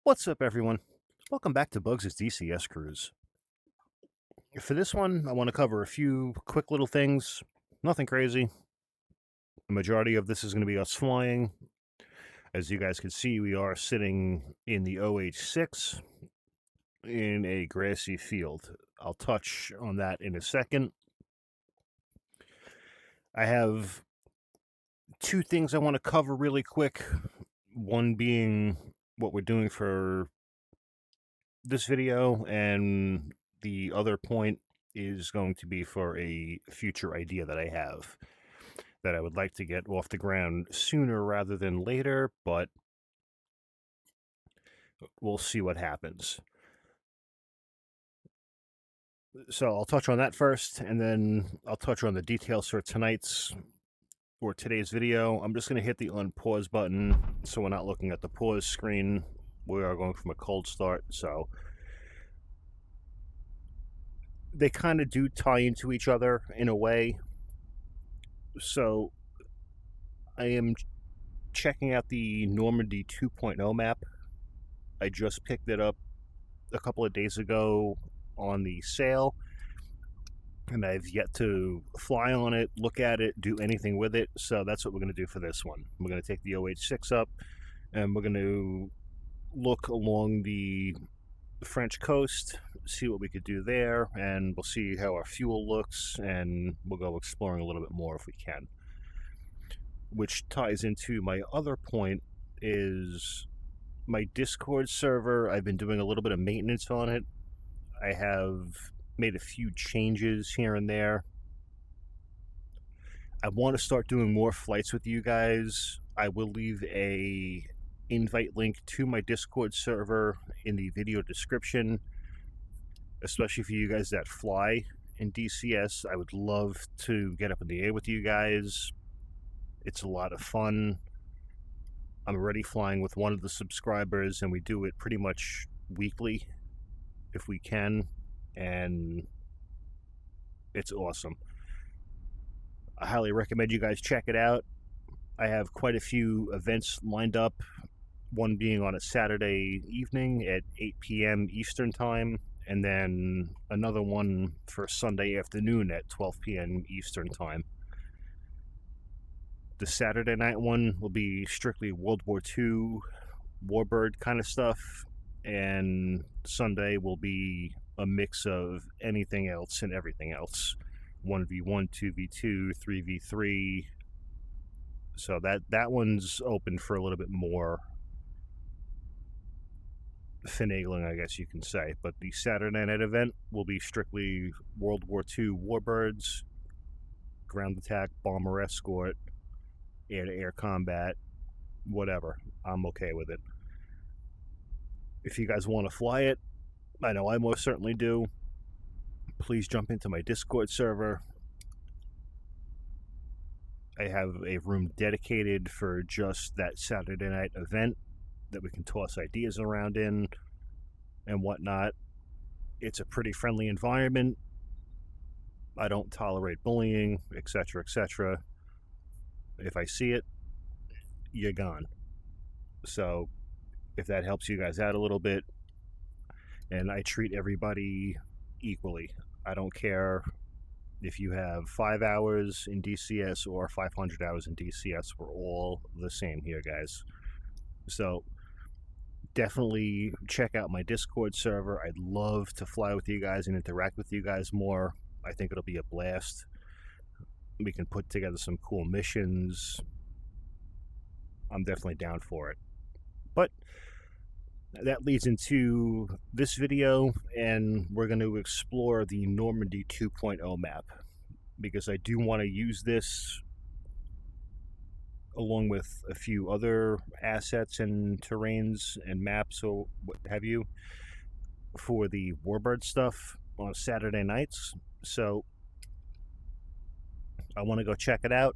What's up, everyone? Welcome back to Bugs' DCS Cruise. For this one, I want to cover a few quick little things. Nothing crazy. The majority of this is going to be us flying. As you guys can see, we are sitting in the OH-6 in a grassy field. I'll touch on that in a second. I have two things I want to cover really quick. One being what we're doing for this video, and the other point is going to be for a future idea that I have that I would like to get off the ground sooner rather than later, but we'll see what happens. So I'll touch on that first, and then I'll touch on the details for today's video. I'm just going to hit the unpause button so we're not looking at the pause screen. We are going from a cold start, so they kind of do tie into each other in a way. So I am checking out the Normandy 2.0 map. I just picked it up a couple of days ago on the sale, and I've yet to fly on it, look at it, do anything with it. So that's what we're going to do for this one. We're going to take the OH-6 up, and we're going to look along the French coast, see what we could do there, and we'll see how our fuel looks, and we'll go exploring a little bit more if we can. Which ties into my other point is my Discord server. I've been doing a little bit of maintenance on it. I have made a few changes here and there. I want to start doing more flights with you guys. I will leave a invite link to my Discord server in the video description, especially for you guys that fly in DCS. I would love to get up in the air with you guys. It's a lot of fun. I'm already flying with one of the subscribers, and we do it pretty much weekly if we can, and it's awesome. I highly recommend you guys check it out. I have quite a few events lined up, one being on a Saturday evening at 8 p.m. Eastern Time, and then another one for Sunday afternoon at 12 p.m. Eastern Time. The Saturday night one will be strictly World War II warbird kind of stuff, and Sunday will be a mix of anything else and everything else. 1v1, 2v2, 3v3. So that one's open for a little bit more finagling, I guess you can say. But the Saturday night event will be strictly World War II warbirds, ground attack, bomber escort, air-to-air combat, whatever. I'm okay with it. If you guys want to fly it, I know I most certainly do, please jump into my Discord server. I have a room dedicated for just that Saturday night event that we can toss ideas around in and whatnot. It's a pretty friendly environment. I don't tolerate bullying, etc., etc. If I see it, you're gone. So if that helps you guys out a little bit, and I treat everybody equally. I don't care if you have 5 hours in DCS or 500 hours in DCS. We're all the same here, guys. So definitely check out my Discord server. I'd love to fly with you guys and interact with you guys more. I think it'll be a blast. We can put together some cool missions. I'm definitely down for it. But that leads into this video, and we're going to explore the Normandy 2.0 map, because I do want to use this along with a few other assets and terrains and maps or what have you for the warbird stuff on Saturday nights. So I want to go check it out.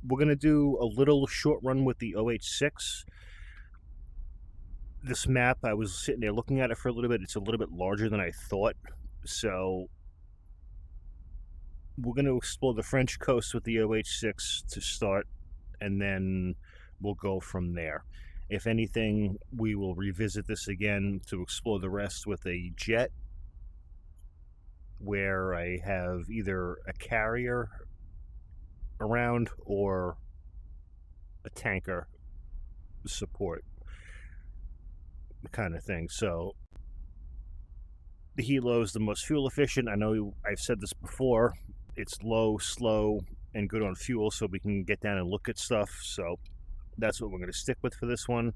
We're going to do a little short run with the OH-6. This map, I was sitting there looking at it for a little bit. It's a little bit larger than I thought. So we're going to explore the French coast with the OH-6 to start, and then we'll go from there. If anything, we will revisit this again to explore the rest with a jet, where I have either a carrier around or a tanker support kind of thing. So the helo is the most fuel efficient. I know I've said this before. It's low, slow, and good on fuel, so we can get down and look at stuff. So that's what we're going to stick with for this one.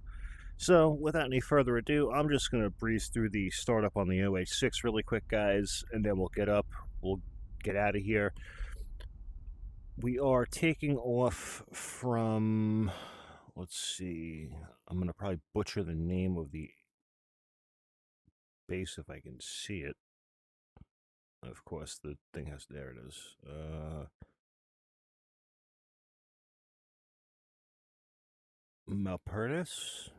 So without any further ado, I'm just going to breeze through the startup on the OH6 really quick, guys, and then we'll get out of here. We are taking off from, let's see, I'm going to probably butcher the name of the base if I can see it. Of course, the thing has, there it is. Malpertis?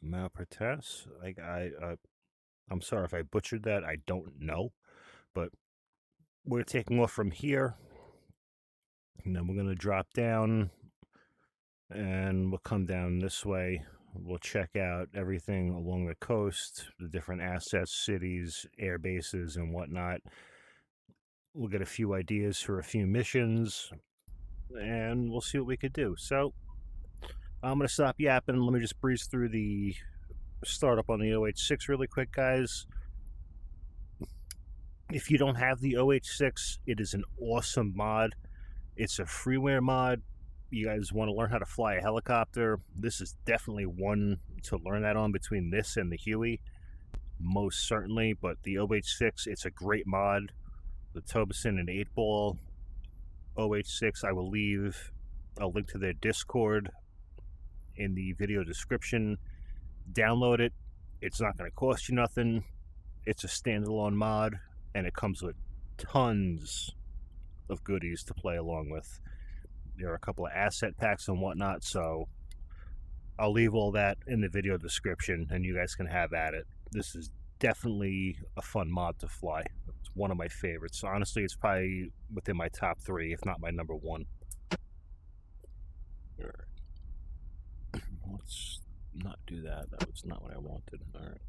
Malpertis? I'm sorry if I butchered that. I don't know. But we're taking off from here. And then we're going to drop down. And we'll come down this way. We'll check out everything along the coast, the different assets, cities, air bases, and whatnot. We'll get a few ideas for a few missions, and we'll see what we could do. So I'm going to stop yapping. Let me just breeze through the startup on the OH6 really quick, guys. If you don't have the OH6, it is an awesome mod. It's a freeware mod. You guys want to learn how to fly a helicopter, this is definitely one to learn that on between this and the Huey, most certainly. But the OH6, it's a great mod. The Tobeson and 8-ball OH6, I will leave a link to their Discord in the video description. Download it. It's not going to cost you nothing. It's a standalone mod, and it comes with tons of goodies to play along with. There are a couple of asset packs and whatnot, so I'll leave all that in the video description, and you guys can have at it. This is definitely a fun mod to fly. It's one of my favorites. Honestly, it's probably within my top 3, if not my number 1. All right. Let's not do that. That was not what I wanted. All right.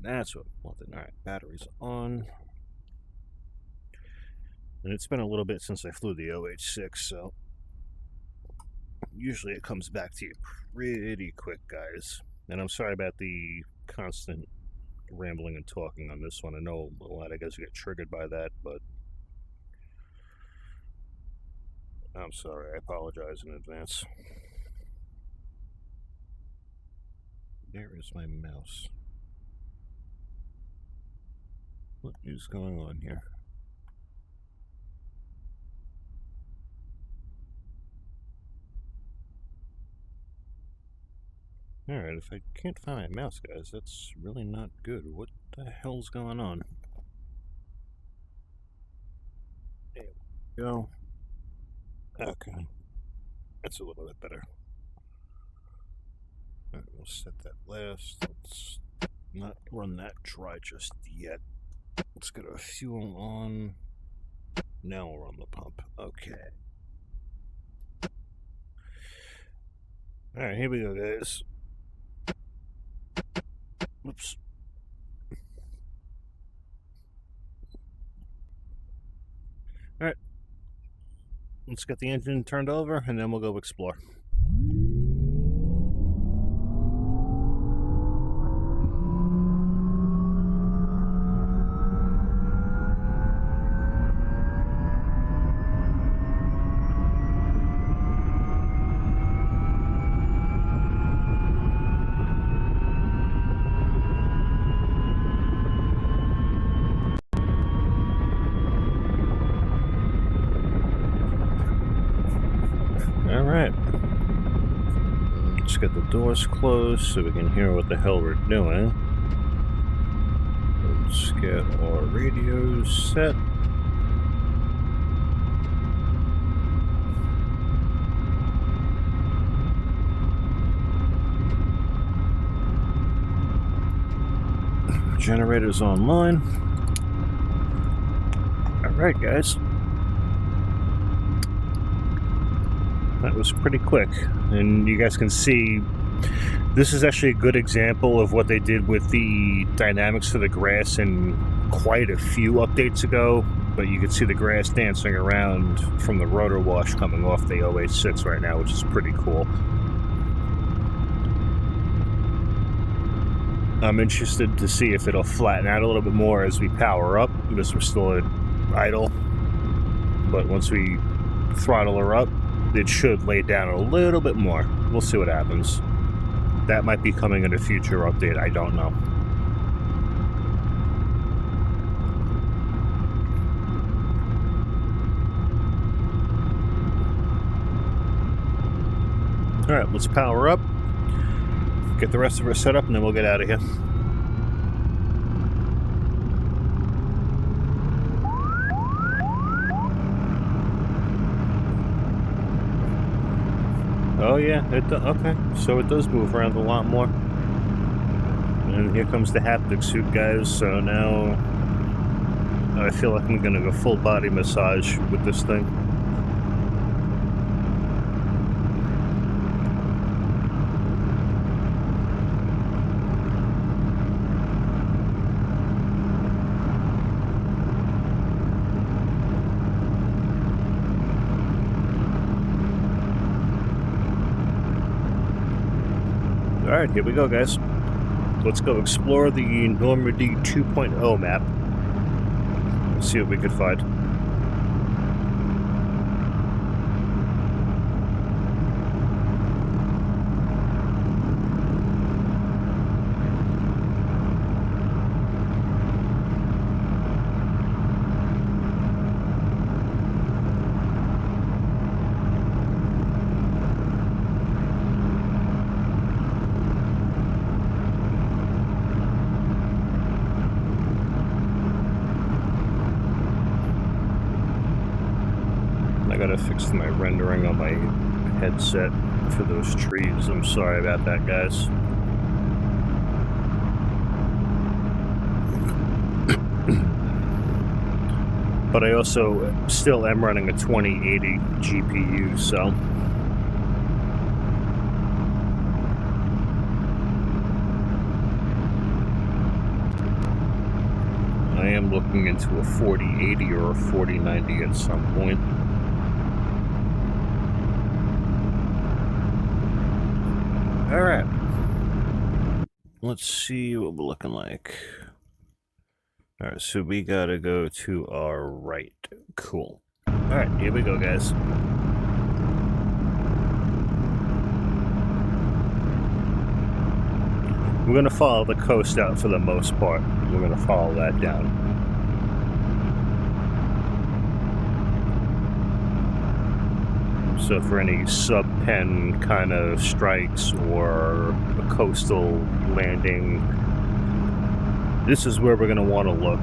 That's what I wanted. All right, batteries on. And it's been a little bit since I flew the OH6, so usually it comes back to you pretty quick, guys. And I'm sorry about the constant rambling and talking on this one. I know a lot of guys get triggered by that, but I'm sorry. I apologize in advance. There is my mouse. What is going on here? Alright, if I can't find my mouse, guys, that's really not good. What the hell's going on? There we go. Okay. That's a little bit better. Alright, we'll set that last. Let's not run that dry just yet. Let's get our fuel on. Now we'll run the pump. Okay. Alright, here we go, guys. Oops. Alright. Let's get the engine turned over, and then we'll go explore. Alright, let's get the doors closed so we can hear what the hell we're doing. Let's get our radios set. Generators online. Alright, guys. That was pretty quick. And you guys can see this is actually a good example of what they did with the dynamics for the grass in quite a few updates ago. But you can see the grass dancing around from the rotor wash coming off the 086 right now, which is pretty cool. I'm interested to see if it'll flatten out a little bit more as we power up, because we're still at idle. But once we throttle her up, it should lay down a little bit more. We'll see what happens. That might be coming in a future update, I don't know. Alright, let's power up, get the rest of her set up, and then we'll get out of here. Oh yeah, okay, so it does move around a lot more. And here comes the haptic suit, guys, so now I feel like I'm gonna go full body massage with this thing. Alright, here we go, guys. Let's go explore the Normandy 2.0 map. Let's see what we could find. I gotta fix my rendering on my headset for those trees. I'm sorry about that, guys. But I also still am running a 2080 GPU, so... I am looking into a 4080 or a 4090 at some point. Alright. Let's see what we're looking like. Alright, so we gotta go to our right. Cool. Alright, here we go, guys. We're gonna follow the coast out for the most part. We're gonna follow that down. So for any sub-pen kind of strikes or a coastal landing, this is where we're going to want to look.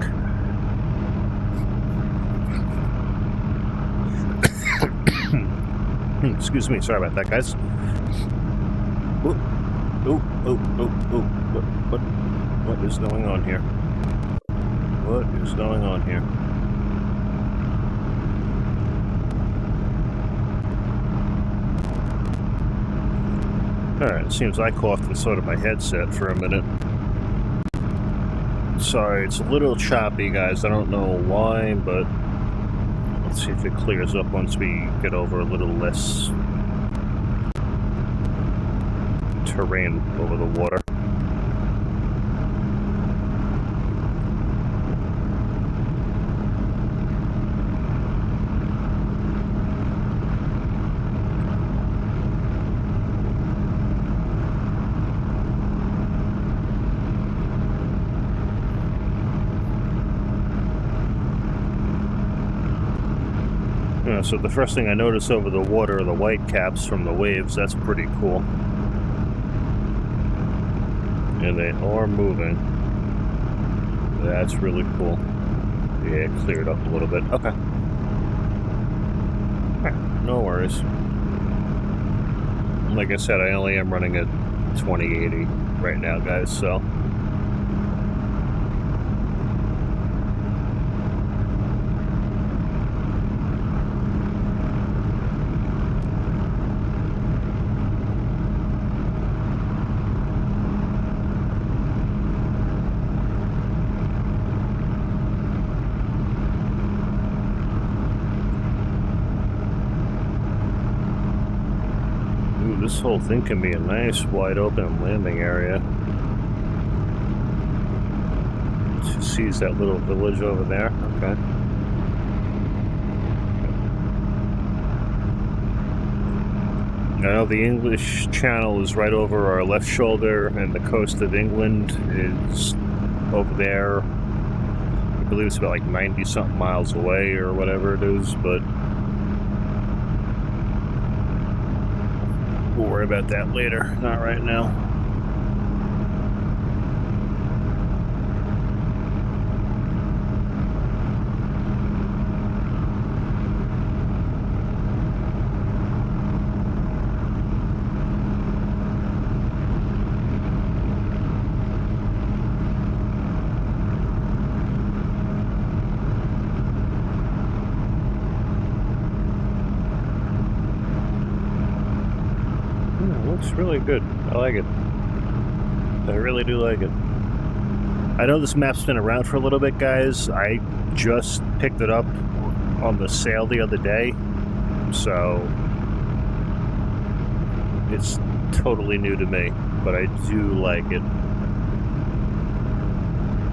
Excuse me, sorry about that, guys. Ooh, ooh, ooh, ooh, ooh. What is going on here? What is going on here? Alright, it seems I coughed and so did my headset for a minute. Sorry, it's a little choppy, guys. I don't know why, but let's see if it clears up once we get over a little less terrain over the water. Yeah, so the first thing I notice over the water are the white caps from the waves. That's pretty cool. And they are moving. That's really cool. Yeah, it cleared up a little bit. Okay. No worries. Like I said, I only am running a 2080 right now, guys, so... this whole thing can be a nice wide open landing area. She sees that little village over there. Okay. I know the English Channel is right over our left shoulder, and the coast of England is over there. I believe it's about like 90-something miles away or whatever it is, but we'll worry about that later, not right now. Looks really good. I like it. I really do like it. I know this map's been around for a little bit, guys. I just picked it up on the sale the other day, so it's totally new to me, but I do like it.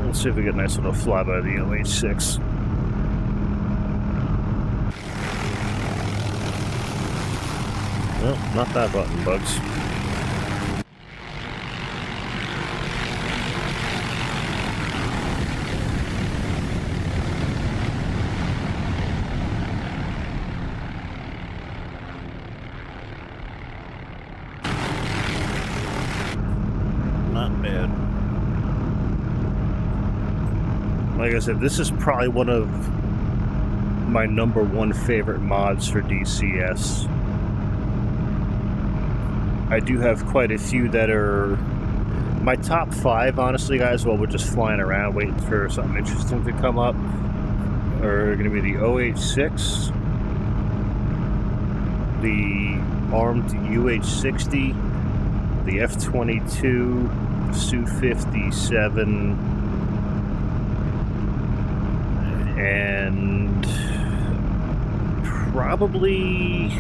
Let's see if we get a nice little flyby of the OH6. Well, not that button, Bugs. Not bad. Like I said, this is probably one of my #1 favorite mods for DCS. I do have quite a few that are my top 5, honestly, guys, while we're just flying around waiting for something interesting to come up, are going to be the OH6, the armed UH-60, the F-22, Su-57, and probably...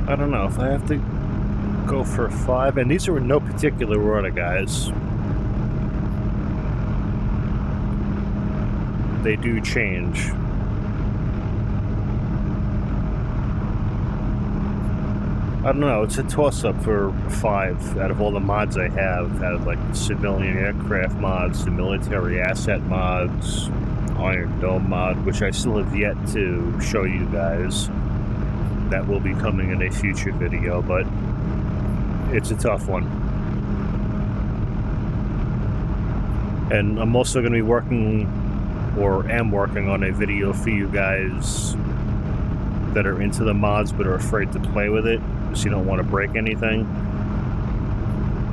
I don't know if I have to go for 5, and these are in no particular order, guys. They do change. I don't know, it's a toss-up for 5 out of all the mods I have, out of like the civilian aircraft mods, the military asset mods, Iron Dome mod, which I still have yet to show you guys. That will be coming in a future video, but it's a tough one. And I'm also going to be working, or am working on a video for you guys that are into the mods but are afraid to play with it, because you don't want to break anything.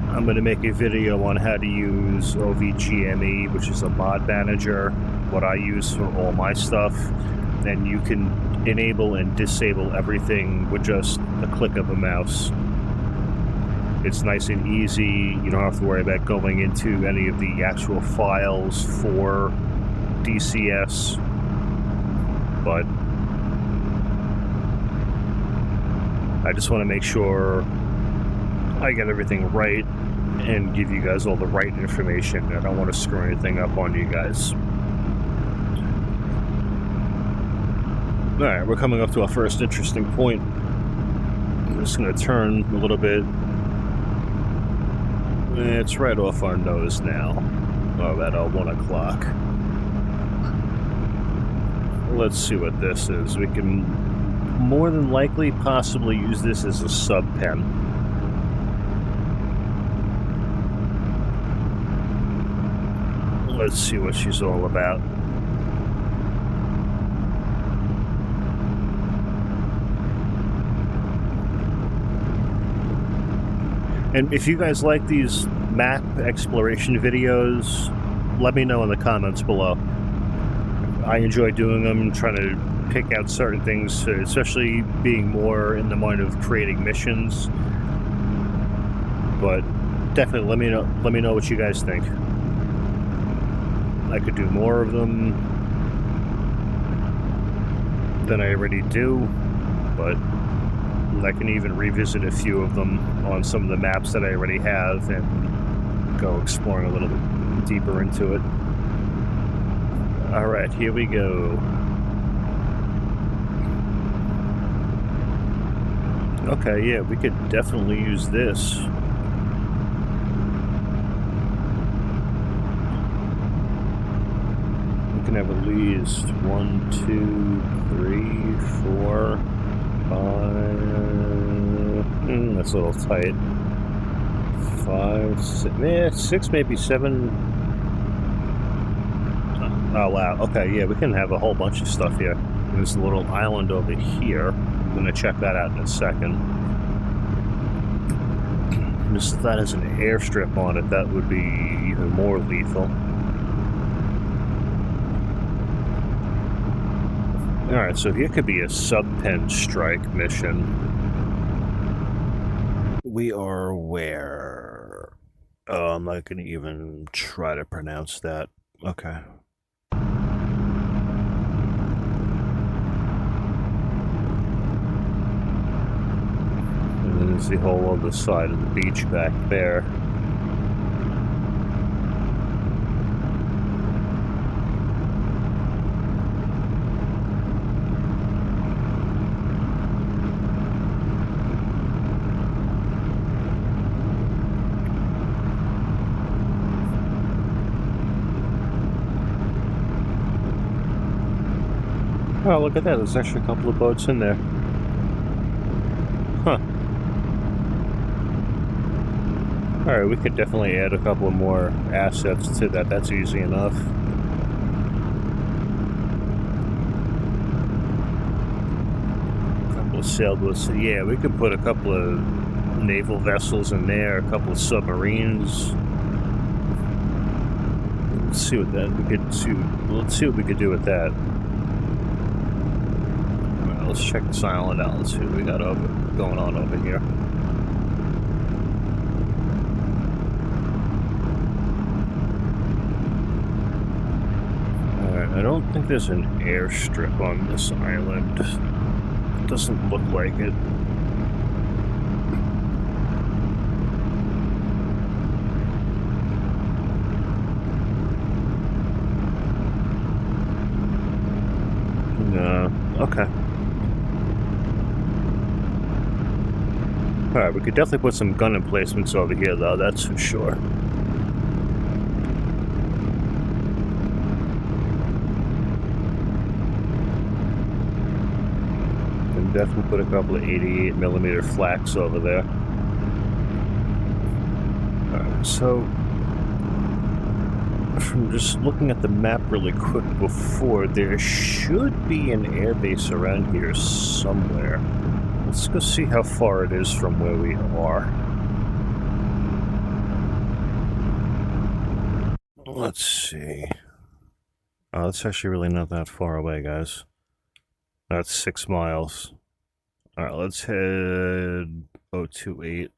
I'm going to make a video on how to use OVGME, which is a mod manager, what I use for all my stuff, and you can enable and disable everything with just a click of a mouse. It's nice and easy. You don't have to worry about going into any of the actual files for DCS, but I just want to make sure I get everything right and give you guys all the right information. I don't want to screw anything up on you guys. Alright, we're coming up to our first interesting point. I'm just going to turn a little bit. It's right off our nose now. Oh, about 1 o'clock. Let's see what this is. We can more than likely possibly use this as a sub-pen. Let's see what she's all about. And if you guys like these map exploration videos, let me know in the comments below. I enjoy doing them, trying to pick out certain things, especially being more in the mind of creating missions. But definitely let me know what you guys think. I could do more of them than I already do, but I can even revisit a few of them on some of the maps that I already have and go exploring a little bit deeper into it. Alright, here we go. Okay, yeah, we could definitely use this. We can have at least 1, 2, 3, 4, 5. That's a little tight. 5, 6, 6, maybe 7. Oh, wow. Okay, yeah, we can have a whole bunch of stuff here. There's a little island over here. I'm going to check that out in a second. If that has an airstrip on it, that would be even more lethal. Alright, so here could be a sub-pen strike mission. We are where? Oh, I'm not going to even try to pronounce that. Okay. And then there's the whole other side of the beach back there. Oh, look at that. There's actually a couple of boats in there. Huh. Alright, we could definitely add a couple of more assets to that. That's easy enough. A couple of sailboats. So yeah, we could put a couple of naval vessels in there, a couple of submarines. Let's see what that we could do. Let's see what we could do with that. Let's check this island out. Let's see what we got going on over here. Alright, I don't think there's an airstrip on this island. It doesn't look like it. No. Okay. Alright, we could definitely put some gun emplacements over here, though, that's for sure. And definitely put a couple of 88mm flaks over there. Alright, so from just looking at the map really quick before, there should be an airbase around here somewhere. Let's go see how far it is from where we are. Let's see. Oh, it's actually really not that far away, guys. That's 6 miles. Alright, let's head 028.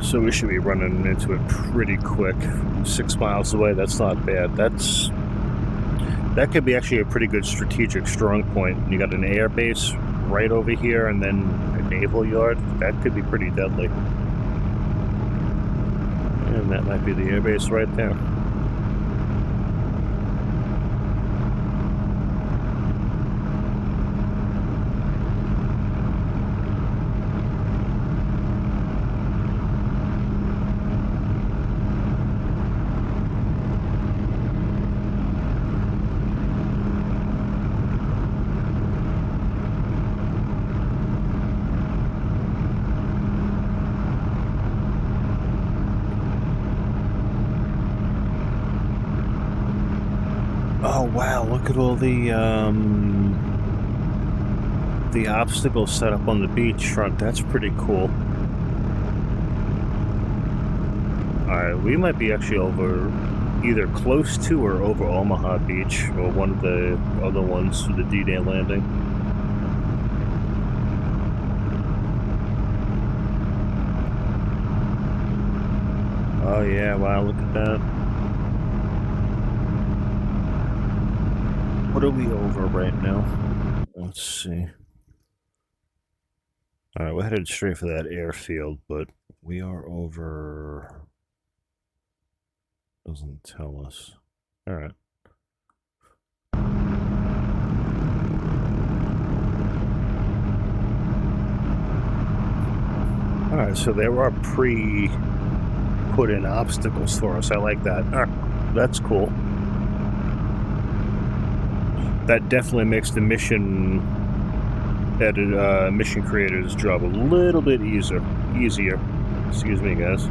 So we should be running into it pretty quick. 6 miles away, that's not bad. That could be actually a pretty good strategic strong point. You got an air base right over here and then a naval yard. That could be pretty deadly. And that might be the air base right there. Oh wow, look at all the obstacles set up on the beachfront. That's pretty cool. Alright, we might be actually over either close to or over Omaha Beach, or one of the other ones for the D-Day landing. Oh yeah, wow, look at that. What are we over right now? Let's see. Alright, we're headed straight for that airfield, but we are over... Doesn't tell us. Alright. Alright, so there are pre-put in obstacles for us. I like that. That's cool. That definitely makes the mission mission creator's job a little bit easier. Excuse me, guys.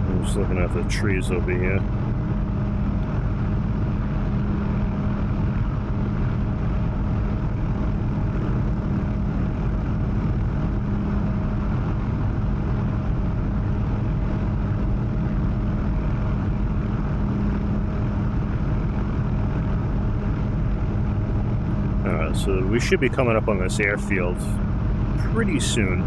I'm just looking at the trees over here. So we should be coming up on this airfield pretty soon.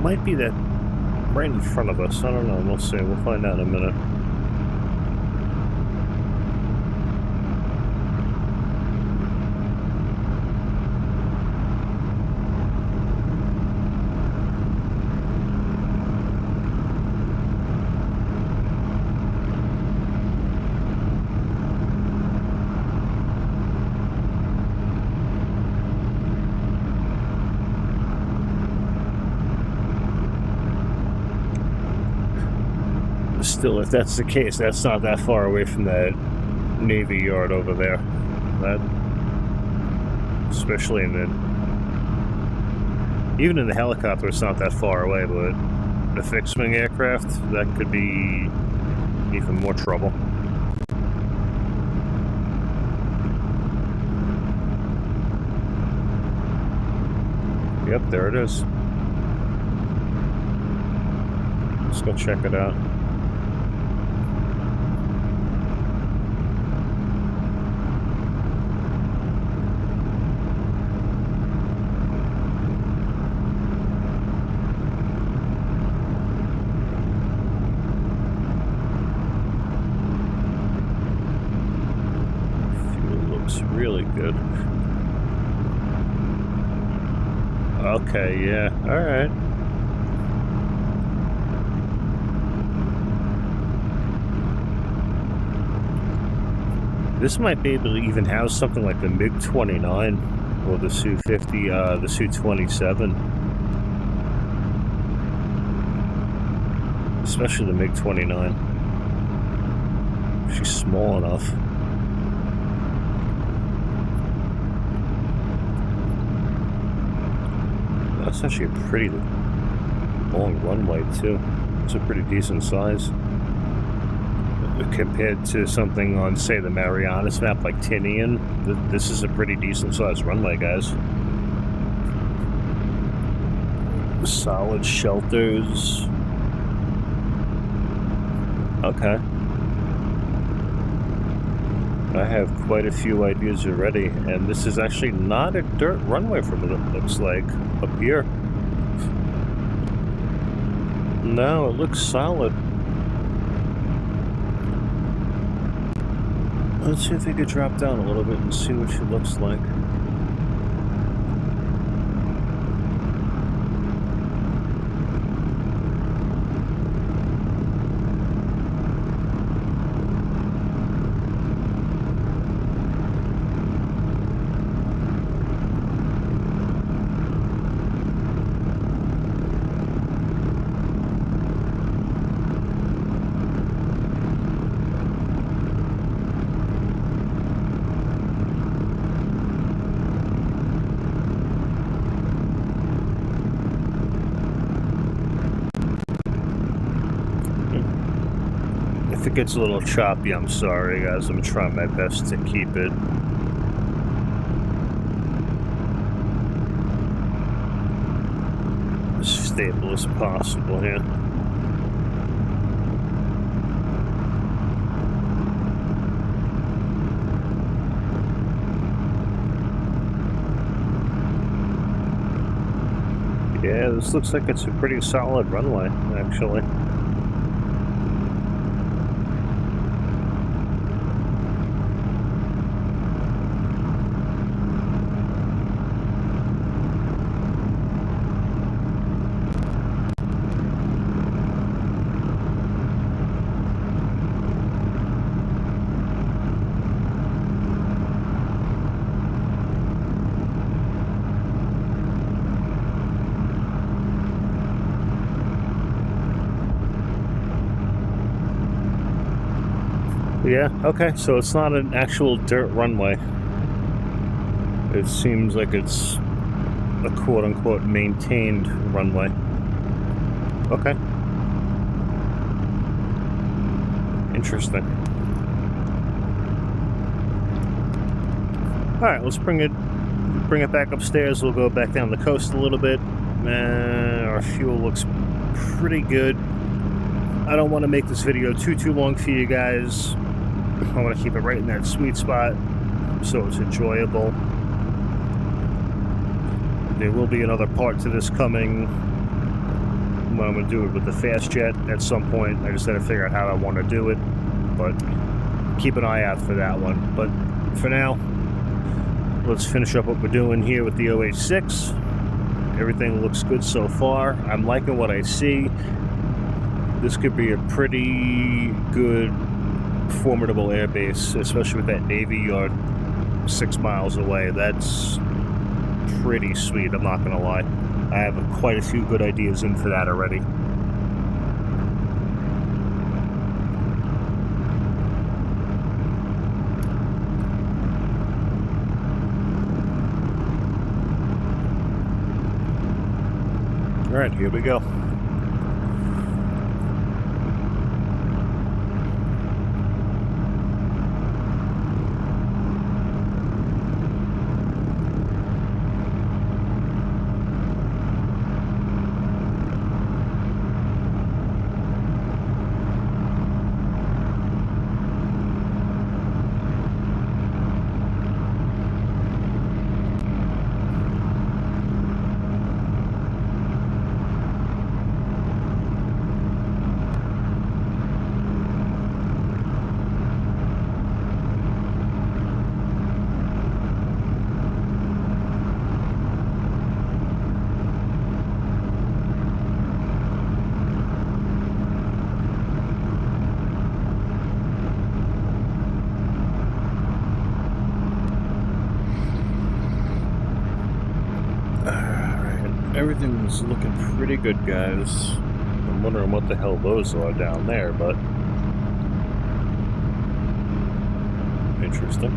Might be that right in front of us. I don't know. We'll see. We'll find out in a minute. Still, if that's the case, that's not that far away from that Navy yard over there. That, especially in the, even in the helicopter, it's not that far away. But the fixed-wing aircraft, that could be even more trouble. Yep, there it is. Let's go check it out. Really good. Okay, yeah, alright. This might be able to even house something like the MiG-29 or the Su-50, the Su-27. Especially the MiG-29. She's small enough. That's actually a pretty long runway too. It's a pretty decent size compared to something on, say, the Marianas map like Tinian. This is a pretty decent sized runway, guys. Solid shelters. Okay. I have quite a few ideas already, and this is actually not a dirt runway from what it looks like up here. No, it looks solid. Let's see if we could drop down a little bit and see what she looks like. If it gets a little choppy, I'm sorry, guys. I'm trying my best to keep it as stable as possible here. Yeah, this looks like it's a pretty solid runway, actually. Yeah, okay, so it's not an actual dirt runway. It seems like it's a quote-unquote maintained runway. Okay. Interesting. Alright, let's bring it back upstairs. We'll go back down the coast a little bit. Our fuel looks pretty good. I don't want to make this video too long for you guys. I want to keep it right in that sweet spot so it's enjoyable. There will be another part to this coming when I'm going to do it with the fast jet at some point. I just got to figure out how I want to do it, but keep an eye out for that one. But for now, let's finish up what we're doing here with the 086. Everything looks good so far. I'm liking what I see. This could be a pretty good, formidable airbase, especially with that Navy Yard 6 miles away. That's pretty sweet, I'm not gonna lie. I have quite a few good ideas in for that already. All right, here we go. Everything's looking pretty good, guys. I'm wondering what the hell those are down there, but interesting.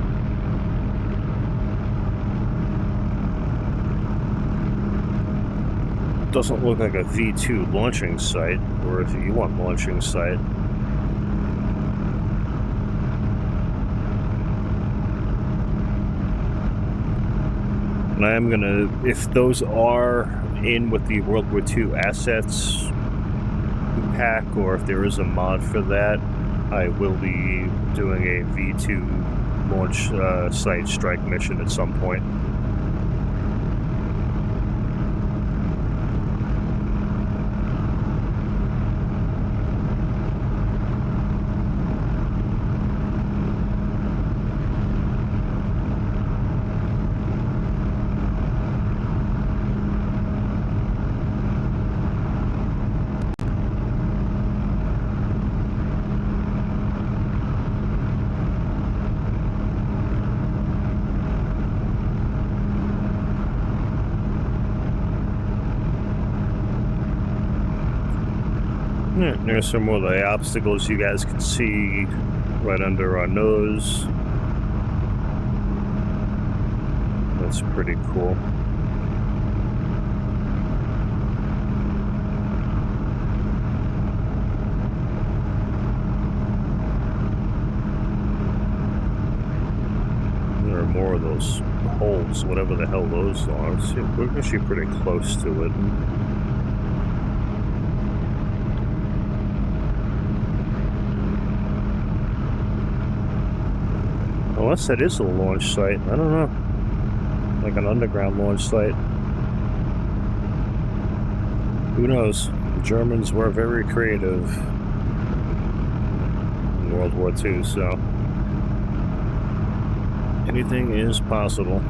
Doesn't look like a V2 launching site or a V1 launching site. And I am gonna, if those are in with the World War II assets pack, or if there is a mod for that, I will be doing a V2 launch site strike mission at some point. Yeah, there's some more of the obstacles you guys can see right under our nose. That's pretty cool. There are more of those holes, whatever the hell those are. We're actually pretty close to it. Unless that is a launch site, I don't know. Like an underground launch site. Who knows? The Germans were very creative in World War II, so anything is possible.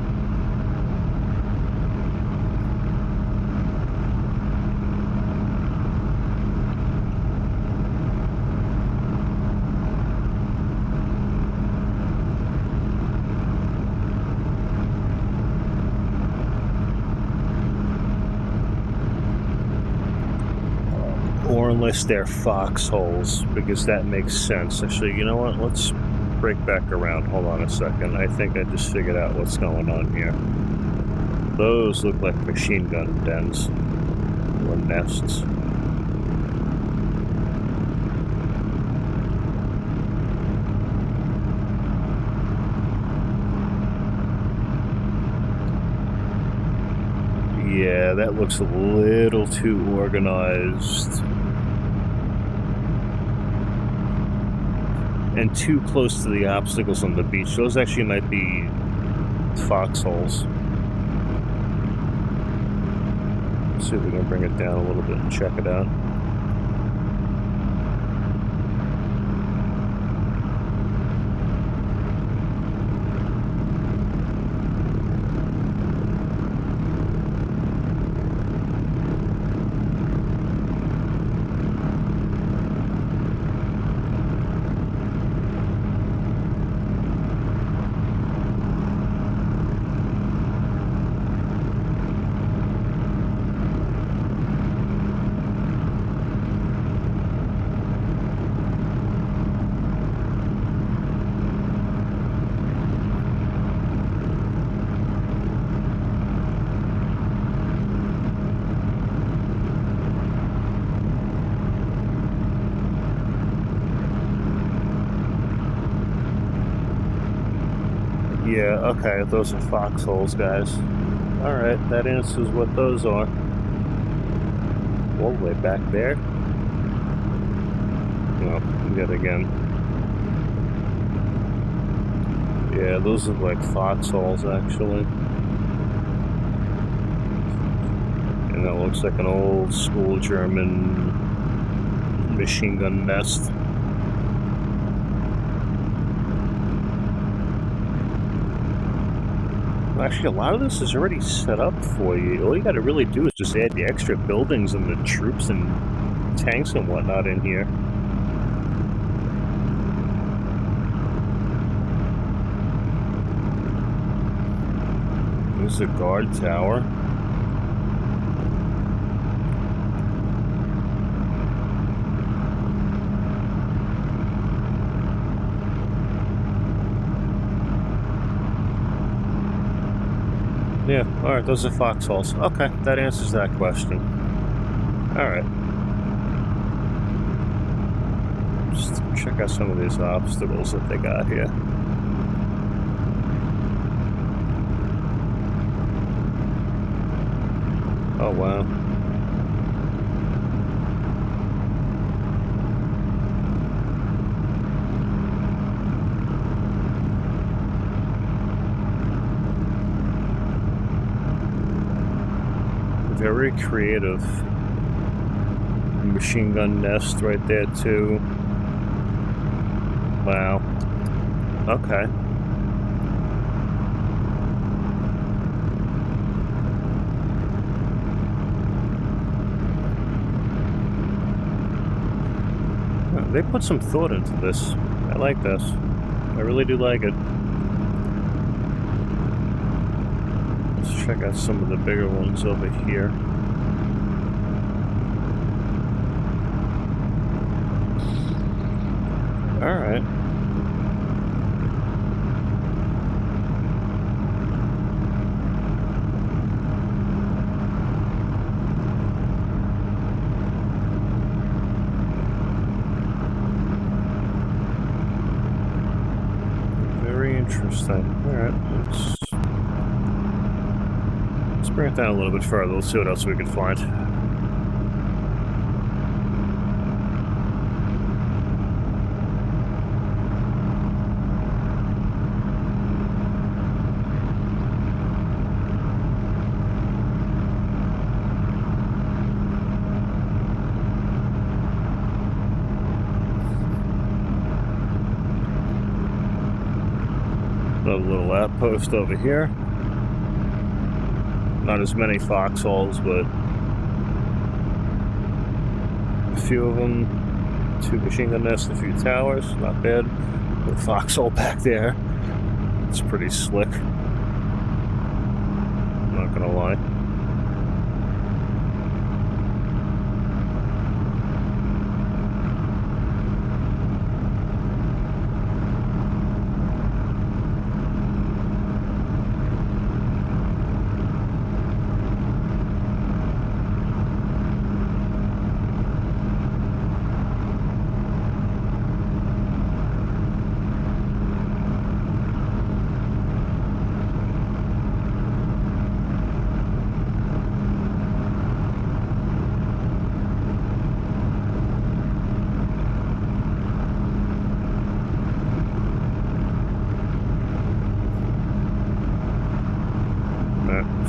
Or unless they're foxholes, because that makes sense. Actually, you know what? Let's break back around. Hold on a second. I think I just figured out what's going on here. Those look like machine gun dens or nests. Yeah, that looks a little too organized. And too close to the obstacles on the beach. Those actually might be foxholes. Let's see if we can bring it down a little bit and check it out. Yeah, okay, those are foxholes, guys. Alright, that answers what those are. All the way back there? No, yet again. Yeah, those look like foxholes, actually. And that looks like an old school German machine gun nest. Actually, a lot of this is already set up for you. All you gotta really do is just add the extra buildings and the troops and tanks and whatnot in here. There's a guard tower. Yeah, alright, those are foxholes. Okay, that answers that question. Alright. Just check out some of these obstacles that they got here. Oh, wow. Very creative. Machine gun nest right there, too. Wow. Okay. They put some thought into this. I like this. I really do like it. Let's check out some of the bigger ones over here. Alright. Very interesting. Alright, let's bring it down a little bit further. Let's see what else we can find. Another little outpost over here. Not as many foxholes, but a few of them. 2 machine gun nests, a few towers. Not bad. A foxhole back there. It's pretty slick. I'm not gonna lie.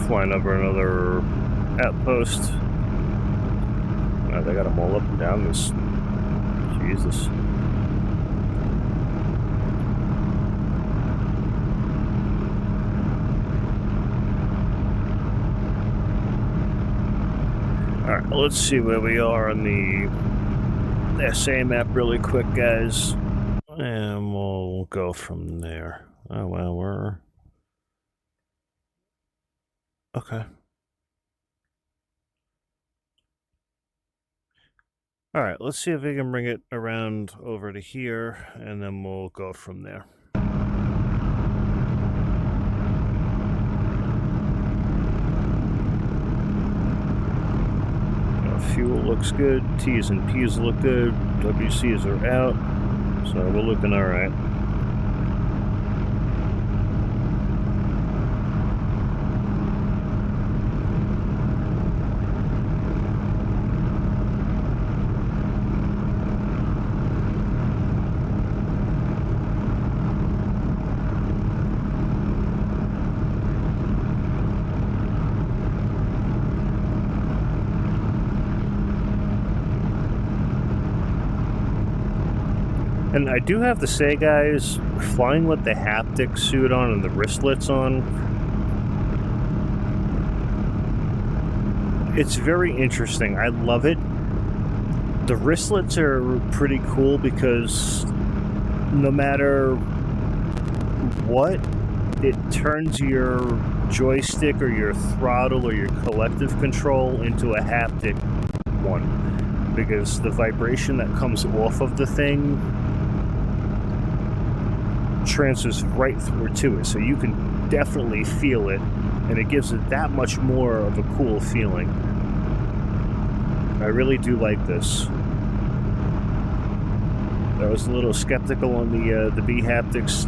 Flying over another outpost. Oh, they got them all up and down this. Jesus. Alright, let's see where we are on the SA map really quick, guys. And we'll go from there. Oh, well, we're... Okay. Alright, let's see if we can bring it around over to here, and then we'll go from there. Fuel looks good, T's and P's look good, WCs are out, so we're looking alright. And I do have to say, guys, flying with the haptic suit on and the wristlets on, it's very interesting. I love it. The wristlets are pretty cool because no matter what, it turns your joystick or your throttle or your collective control into a haptic one, because the vibration that comes off of the thing transfers right through to it, so you can definitely feel it, and it gives it that much more of a cool feeling. I really do like this. I was a little skeptical on the B haptics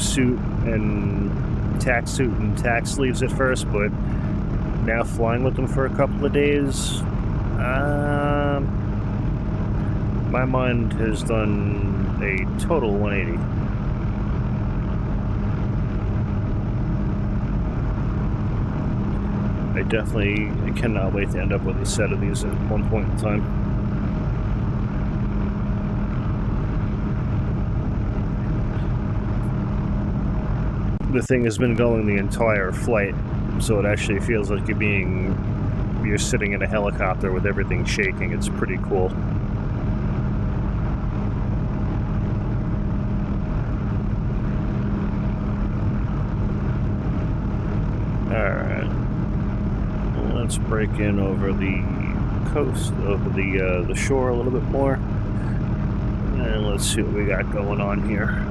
suit and tack suit and tack sleeves at first, but now flying with them for a couple of days, my mind has done a total 180. I definitely cannot wait to end up with a set of these at one point in time. The thing has been going the entire flight, so it actually feels like you're sitting in a helicopter with everything shaking. It's pretty cool. Alright. Let's break in over the coast, over the shore a little bit more, and let's see what we got going on here.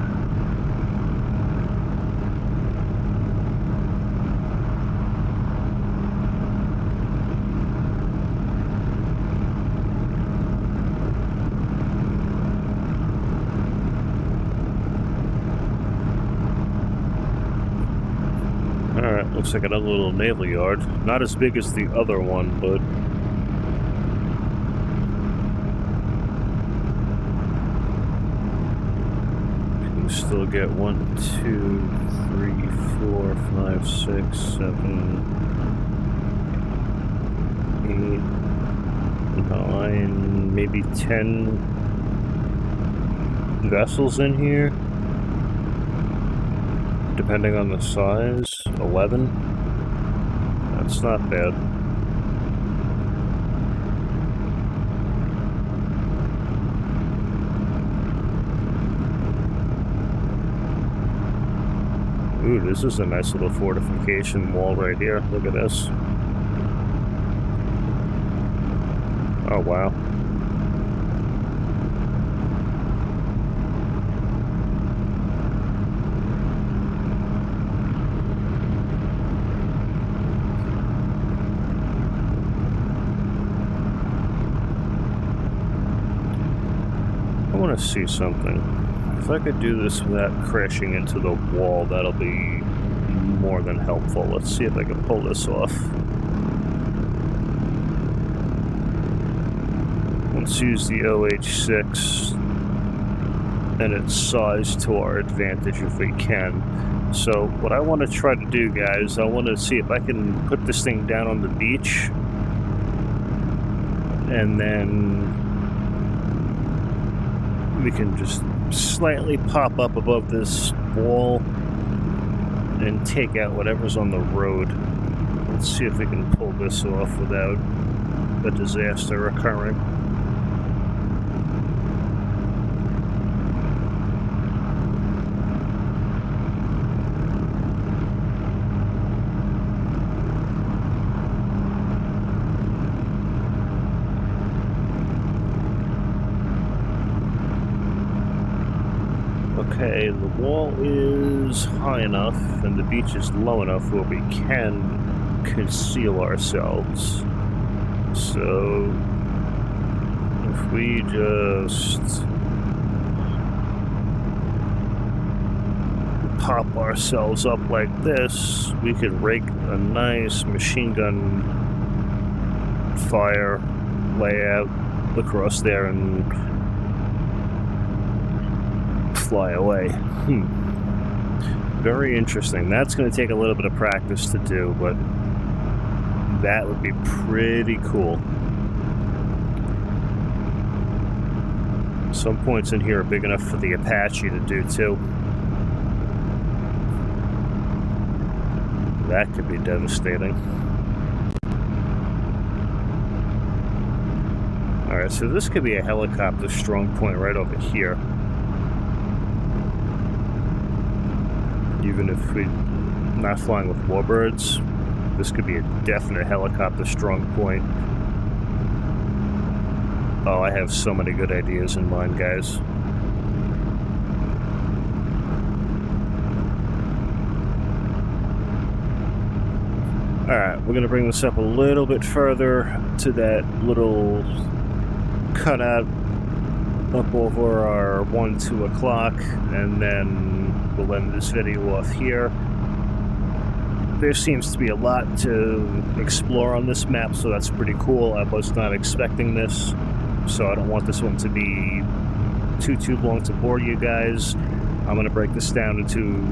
Alright, looks like another little naval yard. Not as big as the other one, but... you can still get 1, 2, 3, 4, 5, 6, 7, 8, 9, maybe 10 vessels in here. depending on the size. 11. That's not bad. Ooh, this is a nice little fortification wall right here. Look at this. Oh, wow. I want to see something. If I could do this without crashing into the wall, that'll be more than helpful. Let's see if I can pull this off. Let's use the OH6 and its size to our advantage if we can. So what I want to try to do, guys, I want to see if I can put this thing down on the beach and then we can just slightly pop up above this wall and take out whatever's on the road. Let's see if we can pull this off without a disaster occurring. Okay, the wall is high enough and the beach is low enough where we can conceal ourselves. So if we just pop ourselves up like this, we could rake a nice machine gun fire layout across there and fly away. Very interesting. That's going to take a little bit of practice to do, but that would be pretty cool. Some points in here are big enough for the Apache to do too. That could be devastating. Alright, so this could be a helicopter strong point right over here. Even if we're not flying with warbirds, this could be a definite helicopter strong point. Oh, I have so many good ideas in mind, guys. Alright, we're going to bring this up a little bit further to that little cutout up over our 2 o'clock, and then we'll end this video off here. There seems to be a lot to explore on this map, so that's pretty cool. I was not expecting this, so I don't want this one to be too long to bore you guys. I'm going to break this down into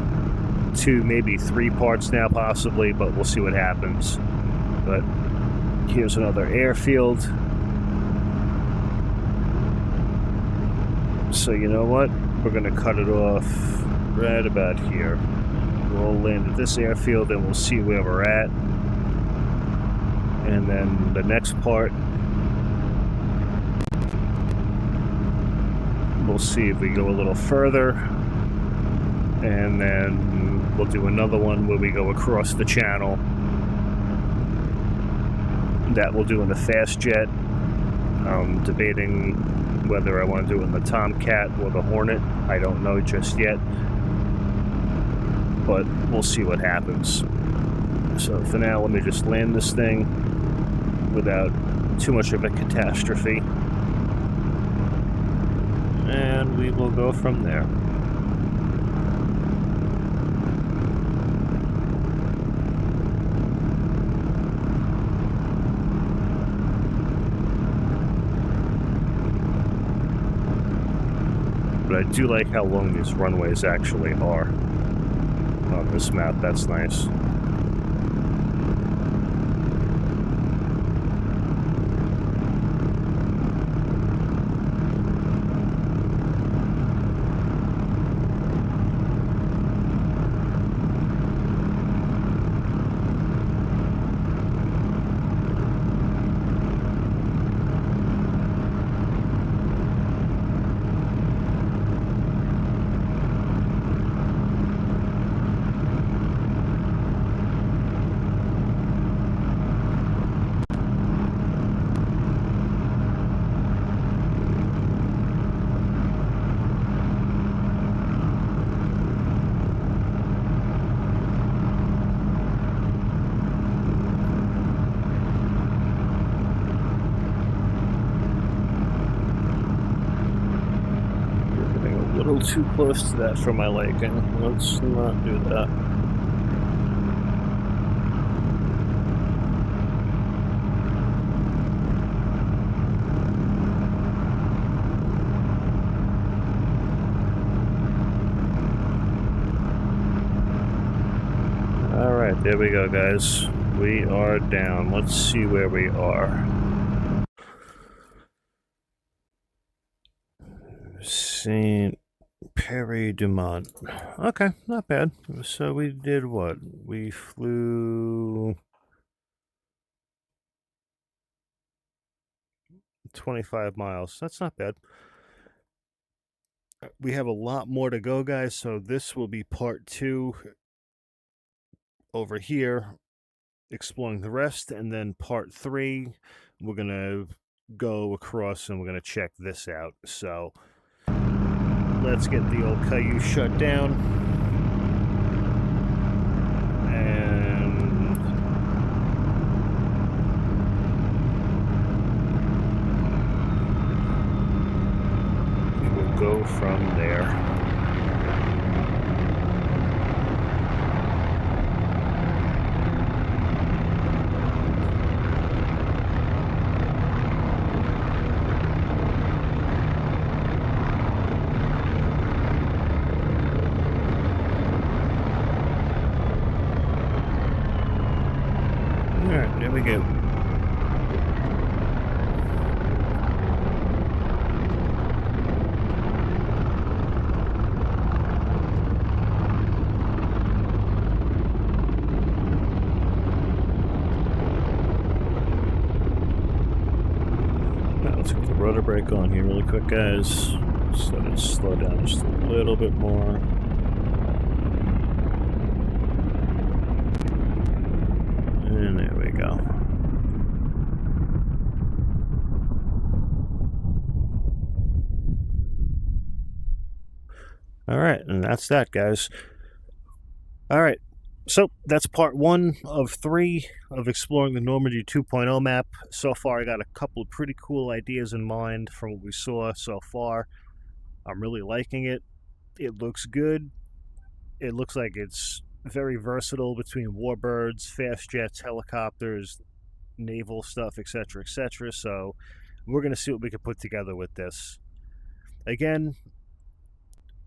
2, maybe 3 parts now, possibly, but we'll see what happens. But here's another airfield. So you know what? We're going to cut it off right about here. We'll land at this airfield and we'll see where we're at. And then the next part, we'll see if we go a little further. And then we'll do another one where we go across the channel. That we'll do in the fast jet. I'm debating whether I want to do it in the Tomcat or the Hornet. I don't know just yet, but we'll see what happens. So for now, let me just land this thing without too much of a catastrophe, and we will go from there. But I do like how long these runways actually are on this map. That's nice. little too close to that for my liking. Let's not do that. Alright, there we go, guys. We are down. Let's see where we are. St. Perry Dumont. Okay, not bad. So we did what? We flew 25 miles. That's not bad. We have a lot more to go, guys, so this will be part 2 over here, exploring the rest, and then part 3, we're going to go across and we're going to check this out. So let's get the old Cayuse shut down. And we'll go from there. Alright, there we go. Now let's get the rudder brake on here really quick, guys. Just let it slow down just a little bit more. And there we go. Alright, and that's that, guys. Alright, so that's part 1 of 3 of exploring the Normandy 2.0 map. So far, I got a couple of pretty cool ideas in mind from what we saw so far. I'm really liking it. It looks good. It looks like it's very versatile between warbirds, fast jets, helicopters, naval stuff, etc., etc. So we're going to see what we can put together with this. Again,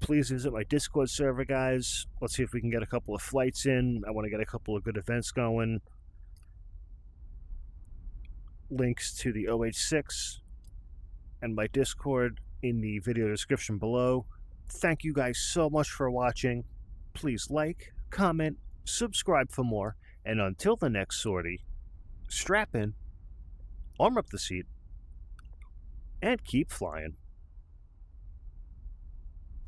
please visit my Discord server, guys. Let's see if we can get a couple of flights in. I want to get a couple of good events going. Links to the OH6 and my Discord in the video description below. Thank you guys so much for watching. Please like, comment, subscribe for more, and until the next sortie, strap in, arm up the seat, and keep flying.